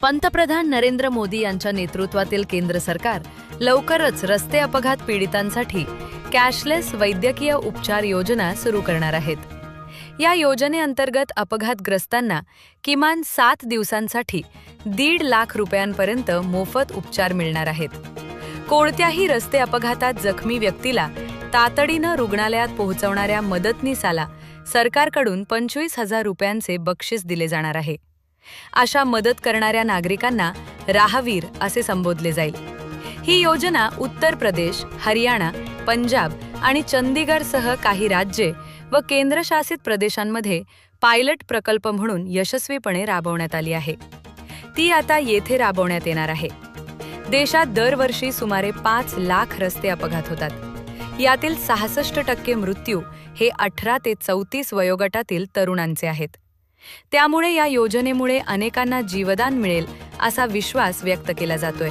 पंतप्रधान नरेंद्र मोदी यांच्या नेतृत्वातील केंद्र सरकार लवकरच रस्ते अपघात पीडितांसाठी कॅशलेस वैद्यकीय उपचार योजना सुरू करणार आहेत. या योजनेअंतर्गत अपघातग्रस्तांना किमान 7 दिवसांसाठी 1.5 लाख रुपयांपर्यंत मोफत उपचार मिळणार आहेत. कोणत्याही रस्ते अपघातात जखमी व्यक्तीला तातडीनं रुग्णालयात पोहोचवणाऱ्या मदतनीसाला सरकारकडून 25,000 रुपयांचे बक्षीस दिले जाणार आहे. अशा मदत करणाऱ्या नागरिकांना राहवीर असे संबोधले जाईल. ही योजना उत्तर प्रदेश, हरियाणा, पंजाब आणि चंदीगडसह काही राज्ये व केंद्रशासित प्रदेशांमध्ये पायलट प्रकल्प म्हणून यशस्वीपणे राबवण्यात आली आहे. ती आता येथे राबवण्यात येणार आहे. देशात दरवर्षी सुमारे 5 लाख रस्ते अपघात होतात. यातील 66% मृत्यू हे 18 ते 34 वयोगटातील तरुणांचे आहेत. त्यामुळे या योजनेमुळे अनेकांना जीवदान मिळेल असा विश्वास व्यक्त केला जातोय.